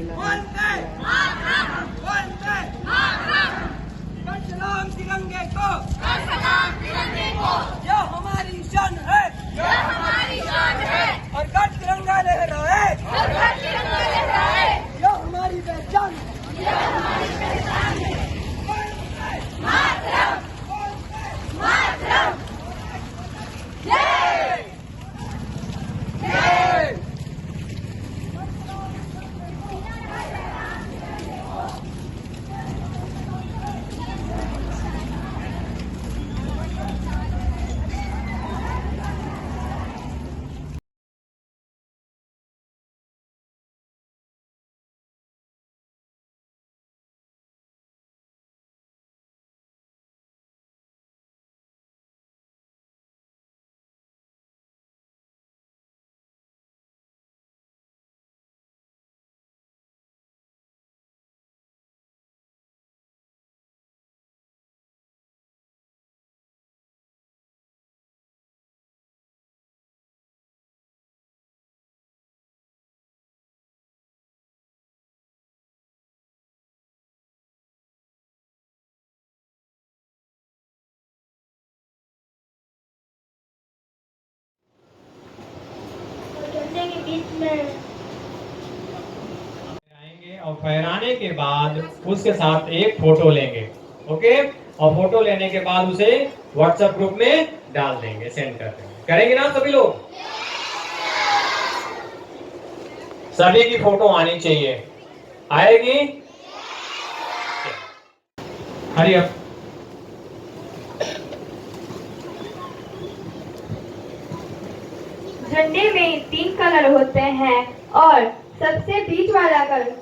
वंदे वंदे कर सलाम तिरंगे को, यह हमारी शान है, और कर तिरंगा लहराए, यह हमारी पहचान है। आएंगे और फहराने के बाद उसके साथ एक फोटो लेंगे। ओके, और फोटो लेने के बाद उसे व्हाट्सएप ग्रुप में डाल देंगे, सेंड कर देंगे। करेंगे ना सभी लोग? सभी की फोटो आनी चाहिए। आएगी? Hurry up. झंडे में 3 कलर होते हैं और सबसे बीच वाला कलर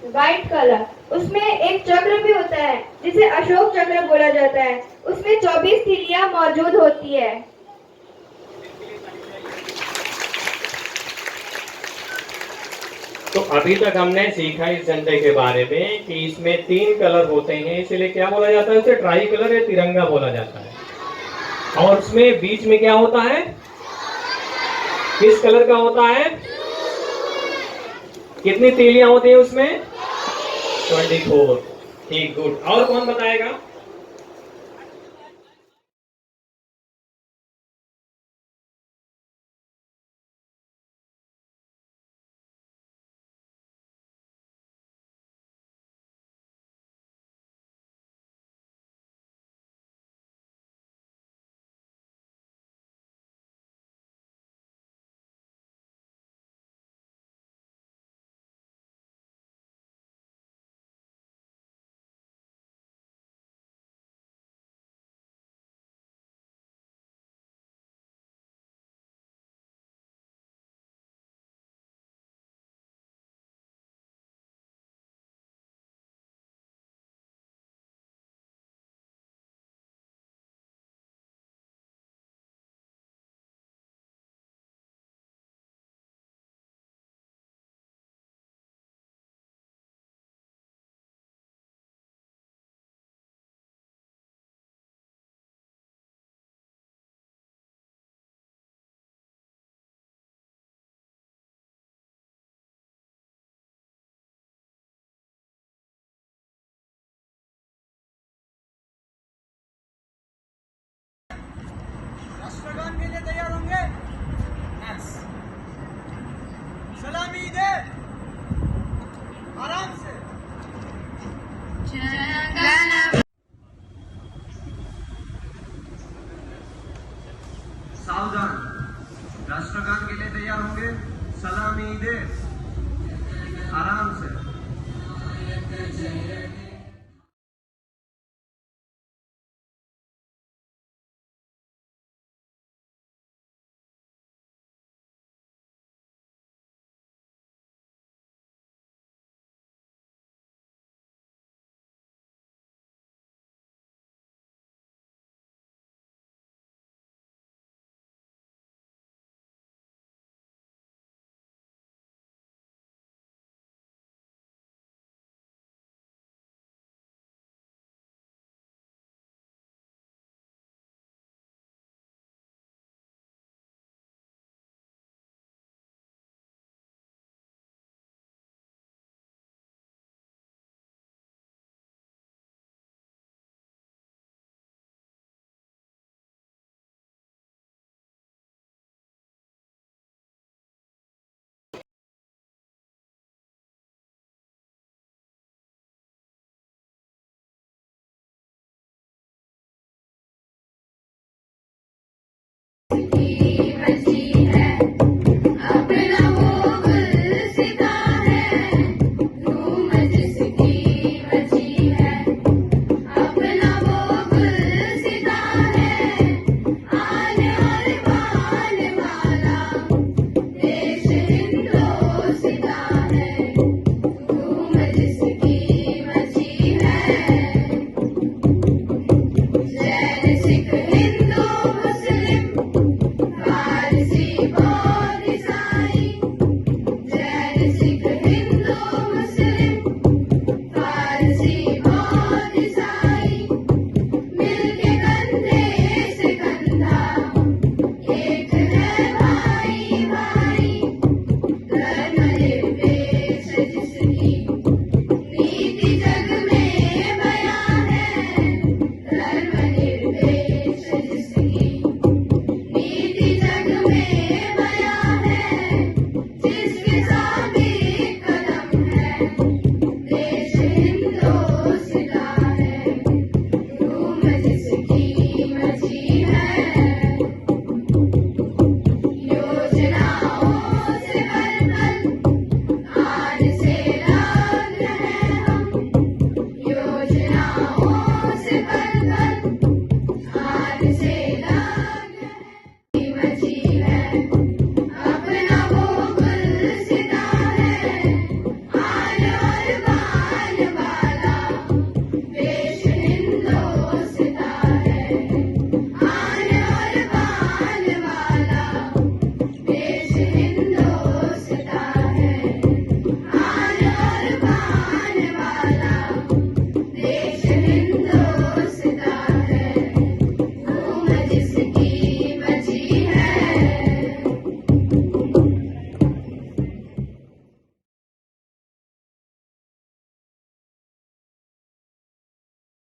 व्हाइट कलर, उसमें एक चक्र भी होता है जिसे अशोक चक्र बोला जाता है। उसमें 24 तीलियां मौजूद होती है। तो अभी तक हमने सीखा इस झंडे के बारे में कि इसमें 3 कलर होते हैं, इसलिए क्या बोला जाता है? उसे ट्राई कलर या तिरंगा बोला जाता है। और उसमें बीच में क्या होता है? किस कलर का होता है? कितनी तीलियां होती है उसमें? 24। ठीक, गुड। और कौन बताएगा?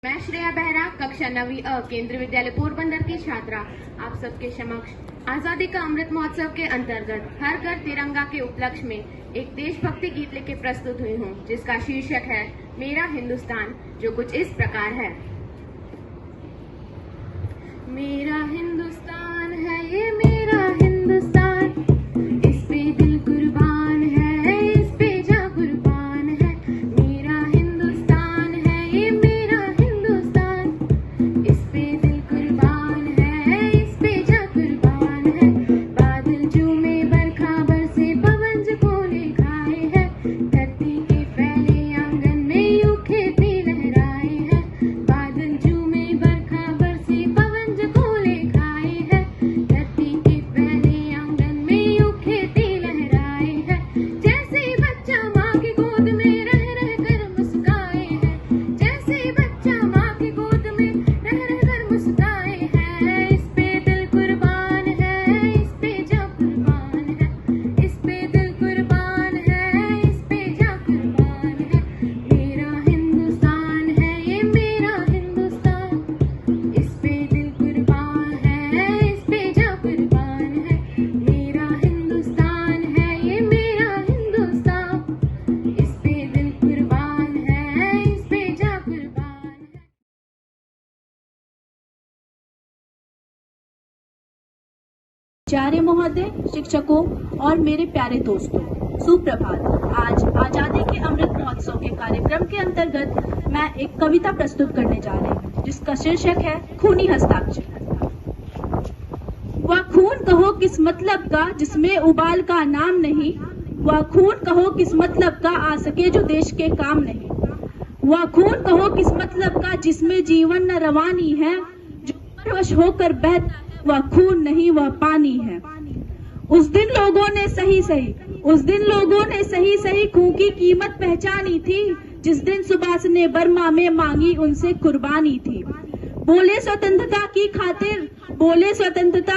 मैं श्रेया बेहरा कक्षा 9वीं अ केंद्रीय विद्यालय पोरबंदर की छात्रा आप सबके समक्ष आजादी का अमृत महोत्सव के अंतर्गत हर घर तिरंगा के उपलक्ष्य में एक देशभक्ति गीत लेके प्रस्तुत हुई हूँ, जिसका शीर्षक है मेरा हिंदुस्तान, जो कुछ इस प्रकार है। मेरा हिंदुस्तान है ये मेरा हिंदुस्तान, इस पे दिल कुर्बान है, इस पे जा कुर्बान है। मेरा हिंदुस्तान है ये मेरा हिंदुस्तान, इस पे दिल कुर्बान है, इस पे जा कुर्बान है। बादल झूमे बरखा बरसे पवन झकोले खाए हैं, धरती के फैले आंगन में यूं खेती लहराए हैं। बादल झूमे बरखा बरसे पवन झकोले खाए हैं, धरती के फैले आंगन में यूं खेती लहराए हैं। जैसे बच्चा माँ की गोद में रह रह कर मुस्काए है, जैसे बच्चा माँ की गोद में रह रह कर मुस्काए है। इस पे दिल कुर्बान है, इस पे जा कुर्बान है, इस पे दिल कुर्बान है, इस पे जा कुर्बान है। मेरा हिंदुस्तान है ये मेरा हिंदुस्तान, इस पे दिल कुर्बान है, इस पे जा कुर्बान है। मेरा हिंदुस्तान है ये मेरा हिंदुस्तान, इस पे दिल कुर्बान है, इस पे जा कुर्बान है। आचार्य महोदय, शिक्षकों और मेरे प्यारे दोस्तों, सुप्रभात। आज आजादी के अमृत महोत्सव के कार्यक्रम के अंतर्गत मैं एक कविता प्रस्तुत करने जा रही हूँ, जिसका शीर्षक है खूनी हस्ताक्षर। वह खून कहो किस मतलब का जिसमें उबाल का नाम नहीं, वह खून कहो किस मतलब का आ सके जो देश के काम नहीं। वह खून कहो किस मतलब का जिसमें जीवन न रवानी है, जो परवश होकर बहता है वह खून नहीं वह पानी है। उस दिन लोगों ने सही सही खून की कीमत पहचानी थी, जिस दिन सुभाष ने बर्मा में मांगी उनसे कुर्बानी थी। बोले स्वतंत्रता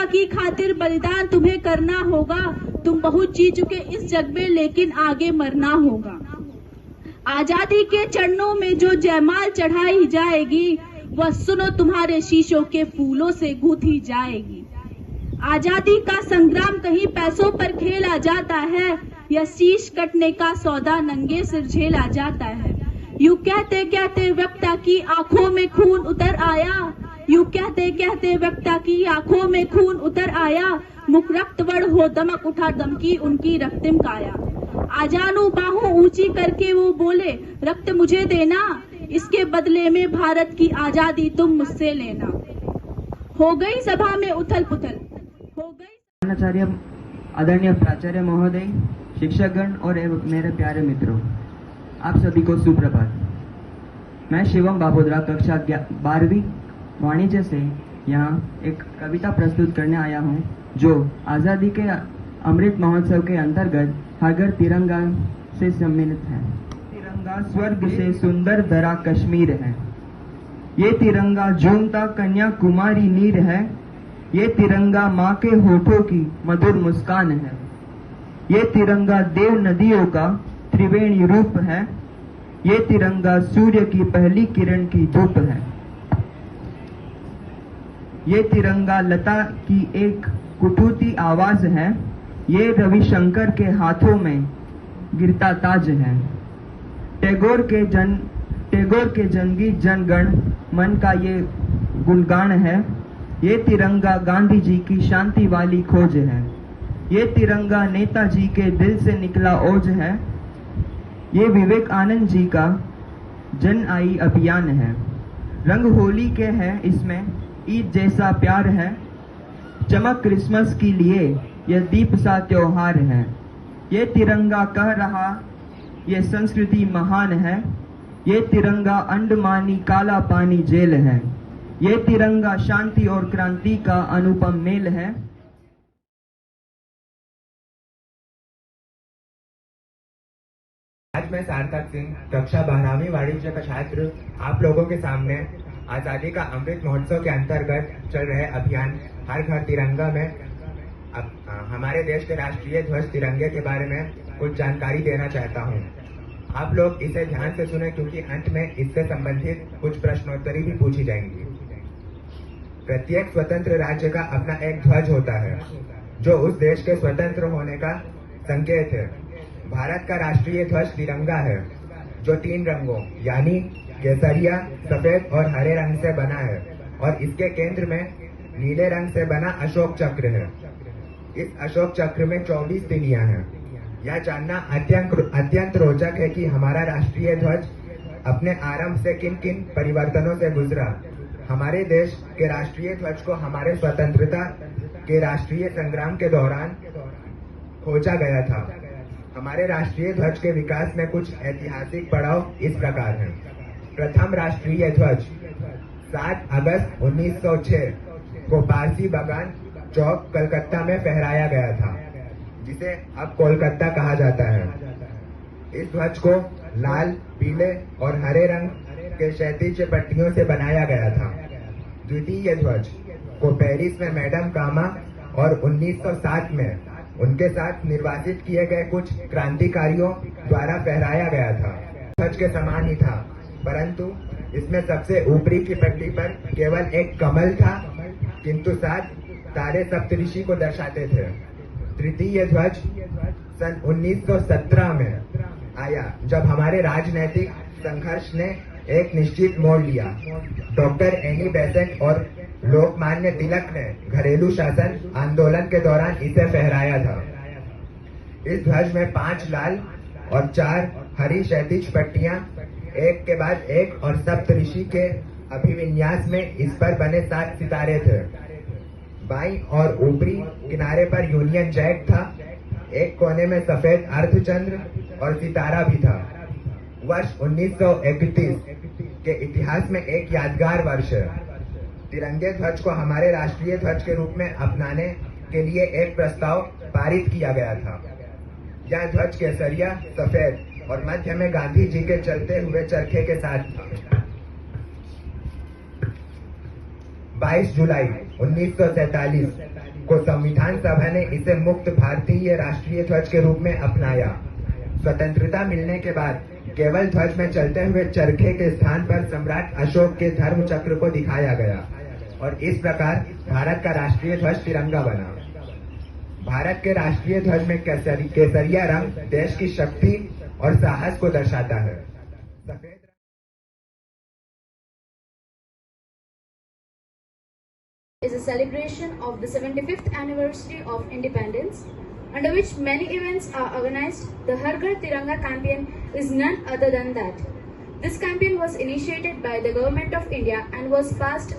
की खातिर बलिदान तुम्हें करना होगा, तुम बहुत जी चुके इस जग में लेकिन आगे मरना होगा। आजादी के चरणों में जो जयमाल चढ़ाई जाएगी, वह सुनो तुम्हारे शीशों के फूलों से गूंथी जाएगी। आजादी का संग्राम कहीं पैसों पर खेला जाता है, या शीश कटने का सौदा नंगे सिर झेला जाता है। यूं कहते कहते वक्ता की आंखों में खून उतर आया, यूं कहते कहते वक्ता की आंखों में खून उतर आया, मुख रक्तवर्ण हो दमक उठा दमकी उनकी रक्तिम काया। आजानू बाहों ऊंची करके वो बोले, रक्त मुझे देना, इसके बदले में भारत की आजादी तुम मुझसे लेना। हो गई सभा में उथल पुथल, हो गई। आचार्य, आदरणीय प्राचार्य महोदय, शिक्षकगण और मेरे प्यारे मित्रों, आप सभी को सुप्रभात। मैं शिवम बाबोदरा कक्षा 12वीं वाणिज्य से यहाँ एक कविता प्रस्तुत करने आया हूँ, जो आज़ादी के अमृत महोत्सव के अंतर्गत हर घर तिरंगा से सम्मिलित है। तिरंगा स्वर्ग से सुंदर दरा कश्मीर है, ये तिरंगा झूमता कन्याकुमारी नीर है, ये तिरंगा माँ के होठों की मधुर मुस्कान है, ये तिरंगा देव नदियों का त्रिवेणी रूप है, ये तिरंगा सूर्य की पहली किरण की धूप है, ये तिरंगा लता की एक कुटुती आवाज है, ये रविशंकर के हाथों में गिरता ताज है। टैगोर के जनगी जनगण मन का ये गुणगान है, ये तिरंगा गांधी जी की शांति वाली खोज है, ये तिरंगा नेताजी के दिल से निकला ओज है, ये विवेकानंद जी का जन आई अभियान है। रंग होली के हैं इसमें, ईद जैसा प्यार है, चमक क्रिसमस के लिए यह दीप सा त्योहार है। ये तिरंगा कह रहा ये संस्कृति महान है, ये तिरंगा अंडमानी काला पानी जेल है, ये तिरंगा शांति और क्रांति का अनुपम मेल है। आज मैं सार्थक सिंह, कक्षा 12वीं वाणिज्य का छात्र, आप लोगों के सामने आजादी का अमृत महोत्सव के अंतर्गत चल रहे अभियान हर घर तिरंगा में हमारे देश के राष्ट्रीय ध्वज तिरंगे के बारे में कुछ जानकारी देना चाहता हूं। आप लोग इसे ध्यान से सुने, क्योंकि अंत में इससे संबंधित कुछ प्रश्नोत्तरी भी पूछी जाएंगी। प्रत्येक स्वतंत्र राज्य का अपना एक ध्वज होता है, जो उस देश के स्वतंत्र होने का संकेत है। भारत का राष्ट्रीय ध्वज तिरंगा है, जो 3 रंगों यानी केसरिया, सफेद और हरे रंग से बना है, और इसके केंद्र में नीले रंग से बना अशोक चक्र है। इस अशोक चक्र में 24 तिलियां हैं। यह जानना अत्यंत रोचक है कि हमारा राष्ट्रीय ध्वज अपने आरंभ से किन किन परिवर्तनों से गुजरा। हमारे देश के राष्ट्रीय ध्वज को हमारे स्वतंत्रता के राष्ट्रीय संग्राम के दौरान खोजा गया था। हमारे राष्ट्रीय ध्वज के विकास में कुछ ऐतिहासिक पड़ाव इस प्रकार हैं। प्रथम राष्ट्रीय ध्वज 7 अगस्त 1906 को पारसी बागान चौक कलकत्ता में फहराया गया था, जिसे अब कोलकाता कहा जाता है। इस ध्वज को लाल, पीले और हरे रंग के क्षैतिज पट्टियों से बनाया गया था। द्वितीय ध्वज को पेरिस में मैडम कामा और 1907 में उनके साथ निर्वासित किए गए कुछ क्रांतिकारियों द्वारा फहराया गया था। ध्वज के समान ही था, परंतु इसमें सबसे ऊपरी की पट्टी पर केवल एक कमल था, किंतु 7 तारे सप्तऋषि को दर्शाते थे। तृतीय ध्वज सन 1917 में आया, जब हमारे राजनैतिक संघर्ष ने एक निश्चित मोड़ लिया। डॉक्टर एनी बेसेंट और लोकमान्य तिलक ने घरेलू शासन आंदोलन के दौरान इसे फहराया था। इस ध्वज में 5 लाल और 4 हरी क्षैतिज पट्टियां एक के बाद एक और सप्तऋषि के अभिविन्यास में इस पर बने 7 सितारे थे। बाईं और ऊपरी किनारे पर यूनियन जैक था। एक कोने में सफेद अर्धचंद्र और सितारा भी था। वर्ष 1931 के इतिहास में एक यादगार वर्ष है। तिरंगे ध्वज को हमारे राष्ट्रीय ध्वज के रूप में अपनाने के लिए एक प्रस्ताव पारित किया गया था। यह ध्वज केसरिया, सफेद और मध्य में गांधी जी के चलते हुए चरखे के साथ था। 22 जुलाई 1947 को संविधान सभा ने इसे मुक्त भारतीय राष्ट्रीय ध्वज के रूप में अपनाया। स्वतंत्रता मिलने के बाद केवल ध्वज में चलते हुए चरखे के स्थान पर सम्राट अशोक के धर्म चक्र को दिखाया गया और इस प्रकार भारत का राष्ट्रीय ध्वज तिरंगा बना। भारत के राष्ट्रीय ध्वज में केसरिया रंग देश की शक्ति और साहस को दर्शाता है। सफेद a celebration of the 75th anniversary of independence, under which many events are organized. The Har Ghar Tiranga campaign is none other than that. This campaign was initiated by the Government of India and was passed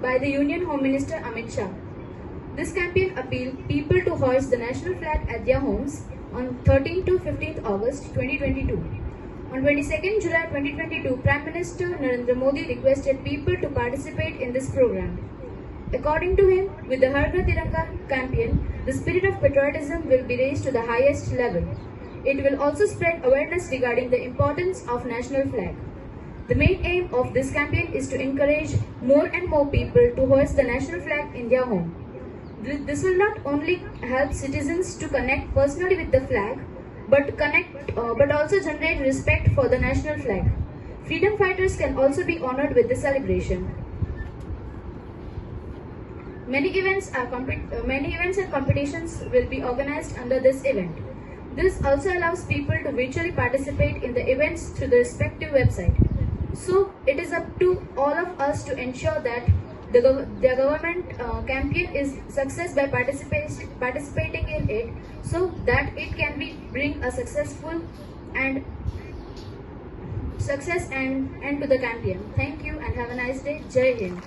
by the Union Home Minister Amit Shah. This campaign appealed people to hoist the national flag at their homes on 13th to 15th August 2022. On 22nd July 2022, Prime Minister Narendra Modi requested people to participate in this program. According to him, with the Har Ghar Tiranga campaign, the spirit of patriotism will be raised to the highest level. It will also spread awareness regarding the importance of national flag. The main aim of this campaign is to encourage more and more people to hoist the national flag in their home. This will not only help citizens to connect personally with the flag, but also generate respect for the national flag. Freedom fighters can also be honored with the celebration. Many events and competitions will be organized under this event. This also allows people to virtually participate in the events through the respective website. So it is up to all of us to ensure that the government campaign is success by participating in it, so that it can bring a success and end to the campaign. Thank you and have a nice day. Jai Hind.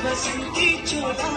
Basanti Chola